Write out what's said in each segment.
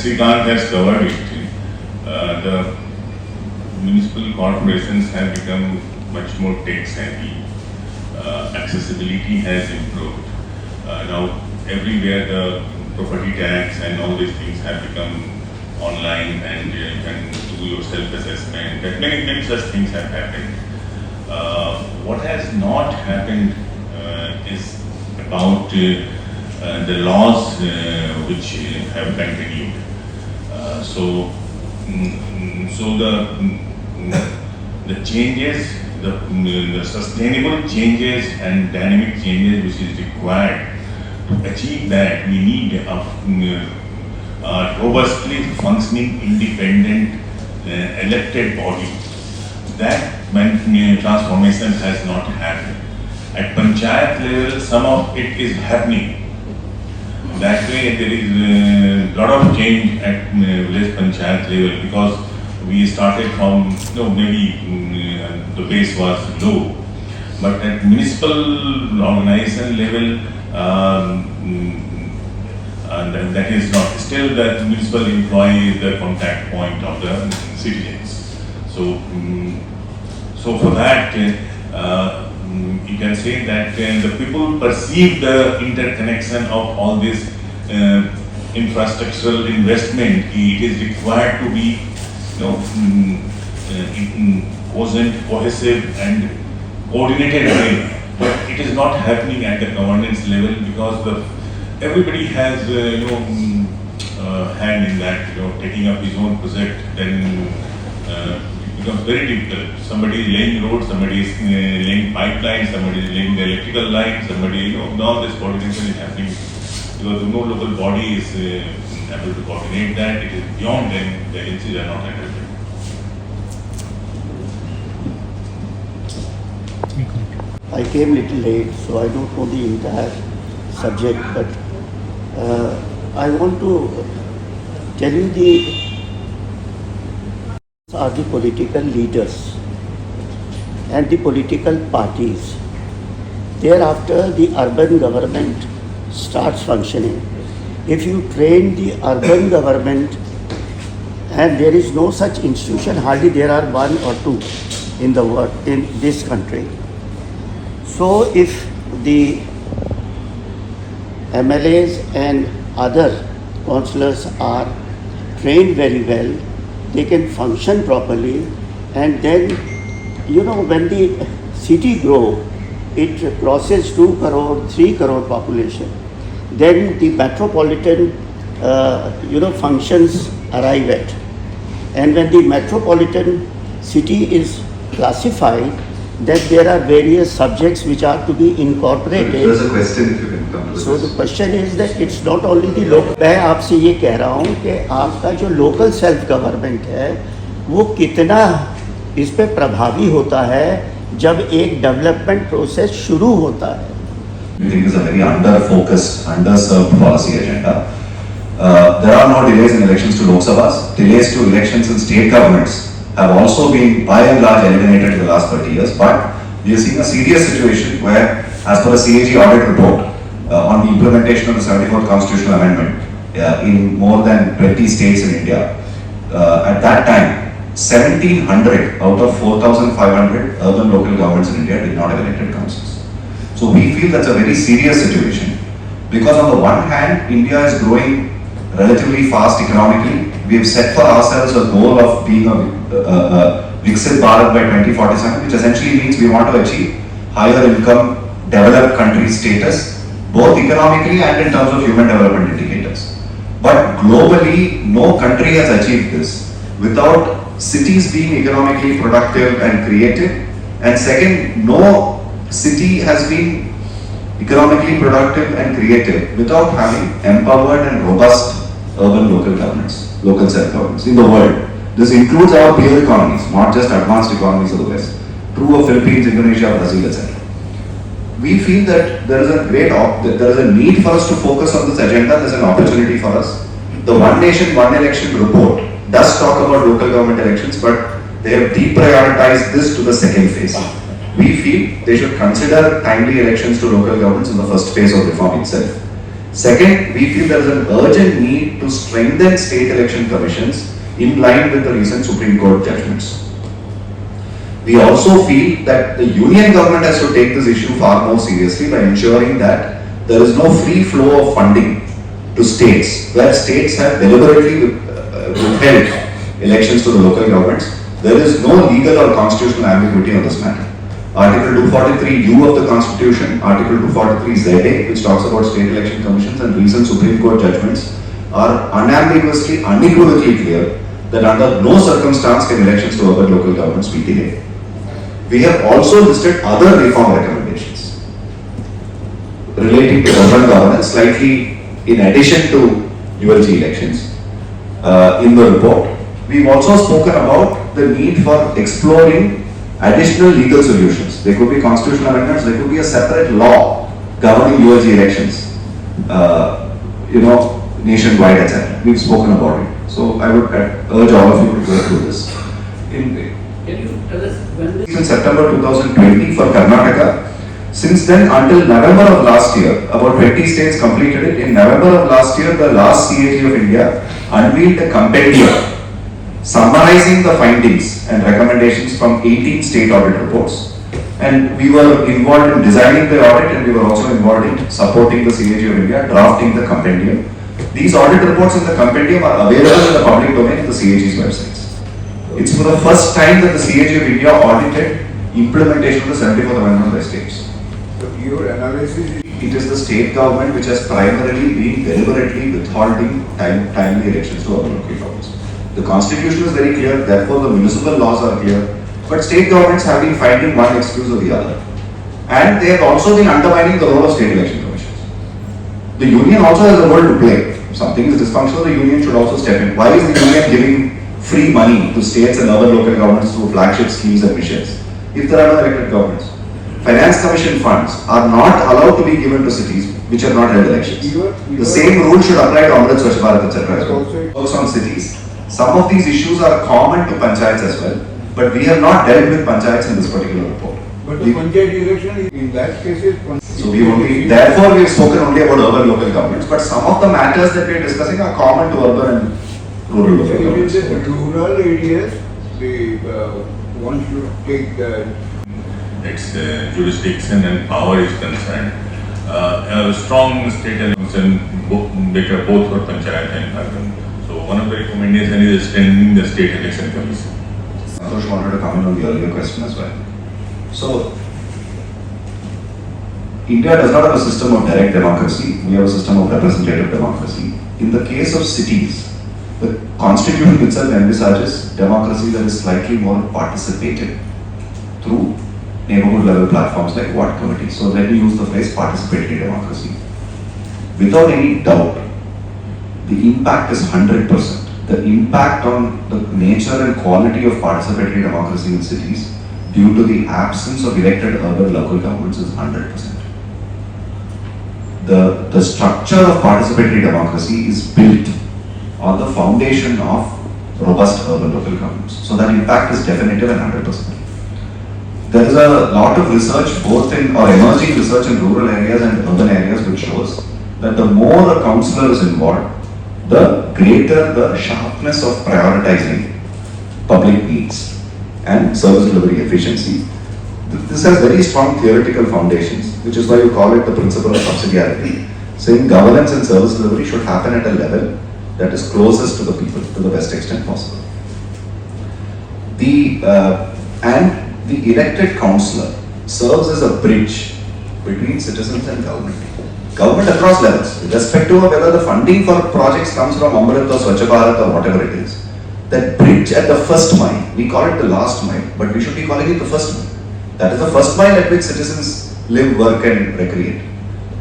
Srikanth has covered it. The municipal corporations have become much more tech savvy. Accessibility has improved. Now everywhere the property tax and all these things have become online, and you can do your self-assessment. And many such things have happened. What has not happened is about the laws which have continued. So the changes, the sustainable changes and dynamic changes which is required to achieve that, we need a robustly functioning, independent, elected body. That transformation has not happened. At panchayat level, some of it is happening. That way, there is a lot of change at village panchayat level, because we started from, maybe the base was low, but at municipal organization level, that is not. Still, that municipal employee is the contact point of the citizens. So for that, you can say that the people perceive the interconnection of all this infrastructural investment. It is required to be, cohesive and coordinated way, but it is not happening at the governance level, because everybody has hand in that. Taking up his own project, then it becomes very difficult. Somebody is laying roads, somebody is laying pipelines, somebody is laying the electrical lines, somebody, all this coordination is happening, because no local body is able to coordinate that. It is beyond them, the agencies are not handled. I came little late, so I don't know the entire subject, but I want to tell you the political leaders and the political parties. Thereafter, the urban government starts functioning. If you train the urban government, and there is no such institution, hardly there are one or two in the world, in this country. So if the MLAs and other councillors are trained very well, they can function properly, and then, when the city grows, it crosses 2 crore, 3 crore population, then the metropolitan, functions arrive at. And when the metropolitan city is classified, that there are various subjects which are to be incorporated. There's a question if you can come to this. So the question is that it's not only the local. मैं आपसे ये कह रहा हूँ कि आपका जो local self government है, वो कितना इस पे प्रभावी होता है जब एक development process शुरू होता है. I think it's a very under-focused, underserved policy agenda. There are no delays in elections to Lok Sabhas. Delays to elections in state governments have also been by and large eliminated in the last 30 years, but we are seeing a serious situation where, as per the CAG audit report on the implementation of the 74th Constitutional Amendment in more than 20 states in India, at that time, 1,700 out of 4,500 urban local governments in India did not have elected councils. So we feel that's a very serious situation, because on the one hand, India is growing relatively fast economically. We have set for ourselves a goal of being a Viksit Bharat by 2047, which essentially means we want to achieve higher income, developed country status, both economically and in terms of human development indicators. But globally, no country has achieved this without cities being economically productive and creative. And second, no city has been economically productive and creative without having empowered and robust urban local governments, local self-governments in the world. This includes our peer economies, not just advanced economies of the West. True of Philippines, Indonesia, Brazil, etc. We feel that there is a need for us to focus on this agenda. There's an opportunity for us. The One Nation, One Election report does talk about local government elections, but they have deprioritized this to the second phase. We feel they should consider timely elections to local governments in the first phase of reform itself. Second, we feel there is an urgent need to strengthen state election commissions in line with the recent Supreme Court judgments. We also feel that the union government has to take this issue far more seriously by ensuring that there is no free flow of funding to states, where states have deliberately withheld elections to the local governments. There is no legal or constitutional ambiguity on this matter. Article 243U of the Constitution, Article 243ZA, which talks about state election commissions, and recent Supreme Court judgments are unambiguously, unequivocally clear that under no circumstance can elections to urban local governments be delayed. We have also listed other reform recommendations relating to urban governance, slightly in addition to ULG elections in the report. We've also spoken about the need for exploring additional legal solutions. There could be constitutional amendments, there could be a separate law governing ULG elections, nationwide, etc. We've spoken about it. So I would urge all of you to go through this. Can you tell us when this In September 2020 for Karnataka. Since then, until November of last year, about 20 states completed it. In November of last year, the last CAG of India unveiled a compendium summarizing the findings and recommendations from 18 state audit reports. And we were involved in designing the audit, and we were also involved in supporting the CAG of India, drafting the compendium. These audit reports in the compendium are available in the public domain in the CAG's websites. It's for the first time that the CAG of India audited implementation of the 74th Amendment by states. So your analysis is It is the state government which has primarily been deliberately withholding timely elections to urban local governments. The constitution is very clear, therefore the municipal laws are clear, but state governments have been finding one excuse or the other. And they have also been undermining the role of state election commissions. The union also has a role to play. If something is dysfunctional, the union should also step in. Why is the union giving free money to states and other local governments through flagship schemes and missions if there are no elected governments? Finance commission funds are not allowed to be given to cities which have not held elections. The same rule should apply to Amrit, Swachh Bharat, etc. as well. Works on cities. Some of these issues are common to panchayats as well, but we have not dealt with panchayats in this particular report. but the panchayat election is in that case is So therefore we have spoken only about urban local governments, but some of the matters that we are discussing are common to urban and rural local It governments. is the rural areas, the one should take its jurisdiction and power is concerned. A strong state election better both for panchayat and urban. So one of the recommendations is strengthening the state election commission. Santosh wanted to comment on the earlier question as well. So, India does not have a system of direct democracy, we have a system of representative democracy. In the case of cities, the constitution itself envisages democracy that is slightly more participative through neighborhood level platforms like ward committees. So let me use the phrase participatory democracy. Without any doubt, the impact is 100%. The impact on the nature and quality of participatory democracy in cities due to the absence of elected urban local governments is 100%. The structure of participatory democracy is built on the foundation of robust urban local governments. So that impact is definitive and 100%. There is a lot of research, both in or emerging research in rural areas and urban areas, which shows that the more a councillor is involved, the greater the sharpness of prioritizing public needs and service delivery efficiency. This has very strong theoretical foundations, which is why you call it the principle of subsidiarity, saying governance and service delivery should happen at a level that is closest to the people to the best extent possible. The elected councillor serves as a bridge between citizens and government. Government across levels, irrespective of whether the funding for projects comes from Amrit or Swachh Bharat or whatever it is. That bridge at the first mile, we call it the last mile, but we should be calling it the first mile. That is the first mile at which citizens live, work and recreate,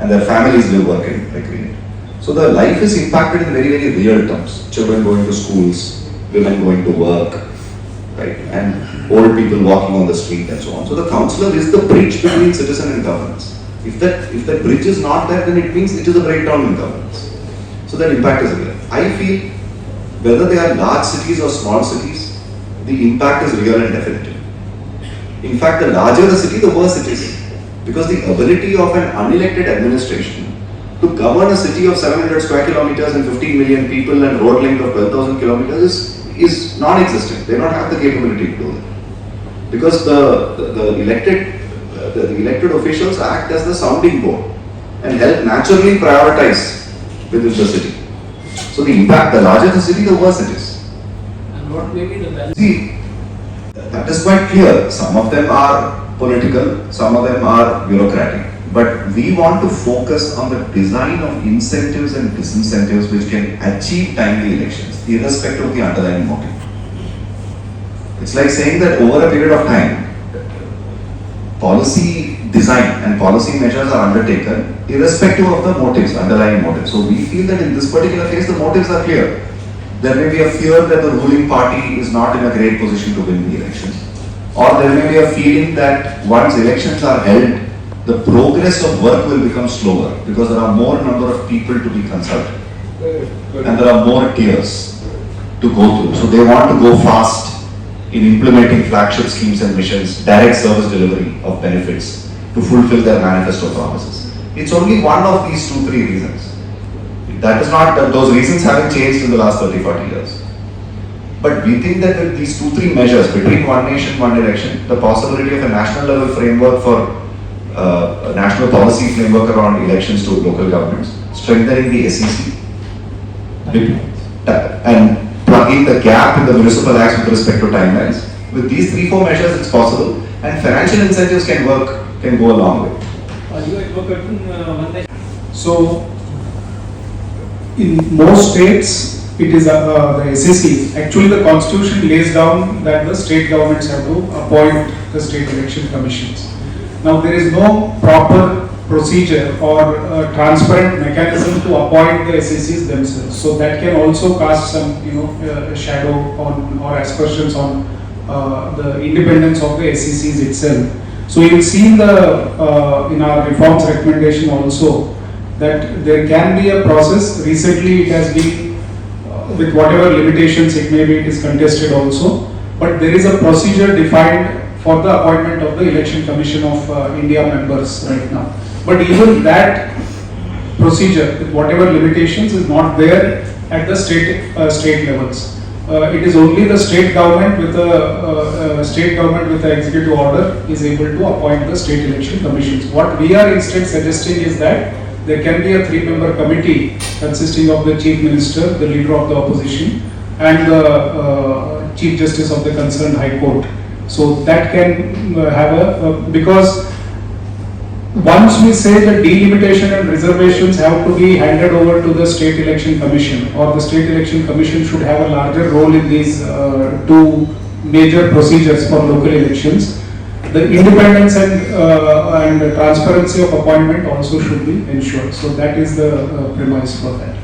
and their families live, work and recreate. So the life is impacted in very, very real terms. Children going to schools, women going to work, right, and old people walking on the street and so on. So the councillor is the bridge between citizen and governance. If that bridge is not there, then it means it is a breakdown in governance. So that impact is real. I feel whether they are large cities or small cities, the impact is real and definitive. In fact, the larger the city, the worse it is. Because the ability of an unelected administration To govern a city of 700 square kilometers and 15 million people and road length of 12,000 kilometers is non-existent. They don't have the capability to do that. Because the elected officials act as the sounding board and help naturally prioritize within the city. So the impact, the larger the city, the worse it is. And what may be the balance? See, that is quite clear. Some of them are political, some of them are bureaucratic. But we want to focus on the design of incentives and disincentives which can achieve timely elections, irrespective of the underlying motive. It's like saying that over a period of time, policy design and policy measures are undertaken irrespective of the motives, underlying motives. So we feel that in this particular case, the motives are clear. There may be a fear that the ruling party is not in a great position to win the elections. Or there may be a feeling that once elections are held, the progress of work will become slower because there are more number of people to be consulted and there are more tiers to go through. So they want to go fast in implementing flagship schemes and missions, direct service delivery of benefits to fulfill their manifesto promises. It's only one of these 2-3 reasons. That is not that those reasons haven't changed in the last 30-40 years. But we think that with these 2-3 measures between one nation, one election, the possibility of a national level framework for a national policy framework around elections to local governments, strengthening the SEC, and plugging the gap in the municipal acts with respect to timelines. With these 3-4 measures, it's possible, and financial incentives can go a long way. So, in most states, it is the SEC. Actually, the constitution lays down that the state governments have to appoint the state election commissions. Now, there is no proper procedure or transparent mechanism to appoint the SECs themselves. So that can also cast some, shadow on or aspersions on the independence of the SECs itself. So you'll see in our reforms recommendation also that there can be a process. Recently, it has been with whatever limitations it may be, it is contested also. But there is a procedure defined for the appointment of the Election Commission of India members right now. But even that procedure, with whatever limitations, is not there at the state levels. It is only the state government with the executive order is able to appoint the state election commissions. What we are instead suggesting is that there can be a 3-member committee consisting of the chief minister, the leader of the opposition, and the chief justice of the concerned high court. So that can have because once we say that delimitation and reservations have to be handed over to the state election commission, or the state election commission should have a larger role in these 2 major procedures for local elections, the independence and transparency of appointment also should be ensured. So that is the premise for that.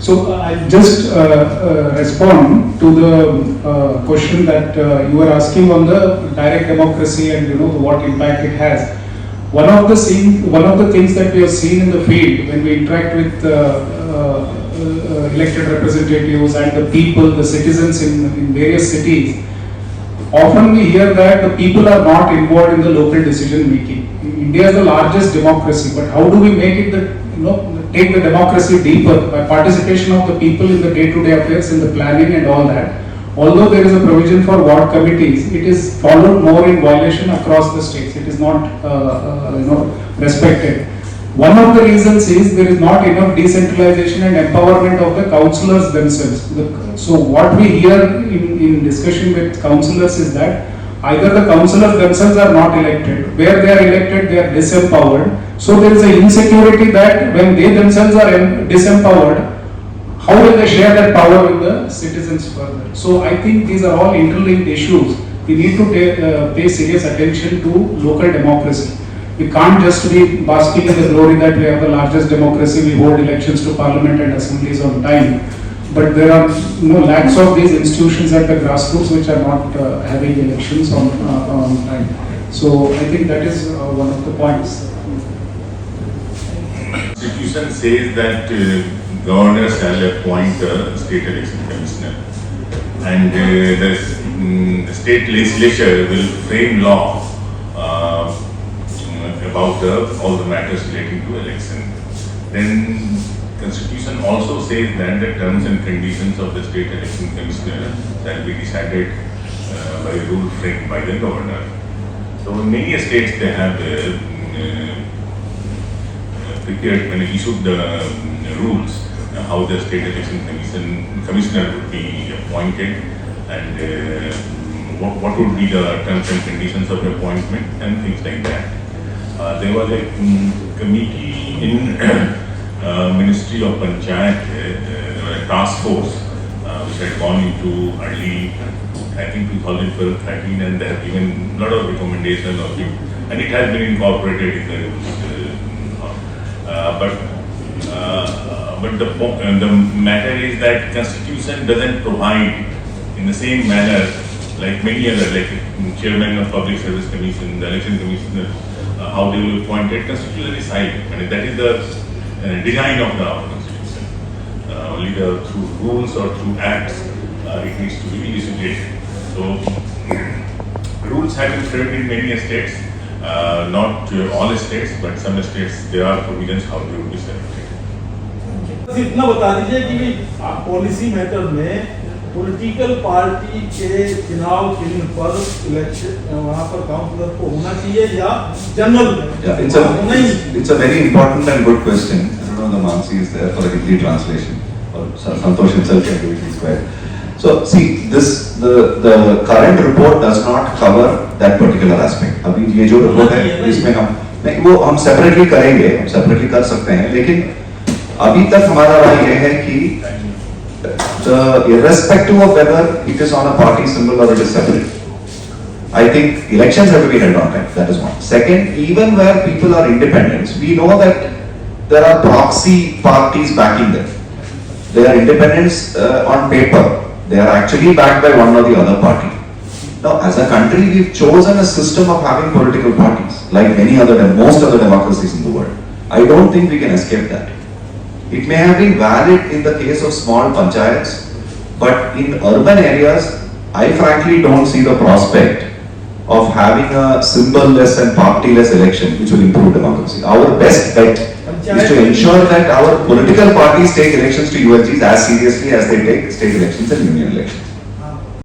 So I'll just respond to the question that you were asking on the direct democracy and what impact it has. One of the things that we have seen in the field when we interact with elected representatives and the people, the citizens in various cities, often we hear that the people are not involved in the local decision making. India is the largest democracy, but how do we make it take the democracy deeper by participation of the people in the day-to-day affairs, in the planning and all that. Although there is a provision for ward committees, it is followed more in violation across the states. It is not respected. One of the reasons is there is not enough decentralization and empowerment of the councillors themselves. So what we hear in discussion with councillors is that either the councillors themselves are not elected, where they are elected they are disempowered. So there is an insecurity that when they themselves are disempowered, how will they share that power with the citizens further? So I think these are all interlinked issues. We need to pay serious attention to local democracy. We can't just be basking in the glory that we have the largest democracy, we hold elections to parliament and assemblies on time. But there are lakhs of these institutions at the grassroots which are not having elections on time. So I think that is one of the points. Constitution says that governor shall appoint the state election commissioner, and the state legislature will frame law about all the matters relating to election. Then Constitution also says that the terms and conditions of the state election commissioner shall be decided by a rule framed by the governor. So in many states they have prepared when issued the rules how the state election commissioner would be appointed and what would be the terms and conditions of the appointment and things like that. There was a committee in Ministry of Panchayat, a task force which had gone into early, I think 2012-13, and they have given a lot of recommendations of it, and it has been incorporated in the rules. But the matter is that Constitution doesn't provide in the same manner like many other, like chairman of Public Service Commission, the election commissioner, how they will be appointed. Constitution is silent, and that is the design of the Constitution. Only through rules or through acts it needs to be legislated. So rules have been framed in many states, not all states, but some states there are provisions how they will be selected. बस इतना बता दीजिए कि policy matter में political party के चुनाव चिन्ह पर इलेक्शन वहाँ पर काउंसलर को होना चाहिए या general? It's a very important and good question. I don't know the Mansi is there for a Hindi translation, or Santosh himself can do it. He's quiet. So see, the current report does not cover that particular aspect. अभी ये जो report है इसमें हम separately करेंगे, हम separately कर सकते हैं, लेकिन अभी तक हमारा राय यह है कि irrespective of whether it is on a party symbol or it is separate, I think elections have to be held on time. That is one. Second, even where people are independents, we know that there are proxy parties backing them. They are independents on paper. They are actually backed by one or the other party. Now, as a country, we've chosen a system of having political parties, like most other democracies in the world. I don't think we can escape that. It may have been valid in the case of small panchayats, but in urban areas, I frankly don't see the prospect of having a symbol-less and party-less election which will improve democracy. Our best bet is to ensure that our political parties take elections to ULGs as seriously as they take state elections and union elections.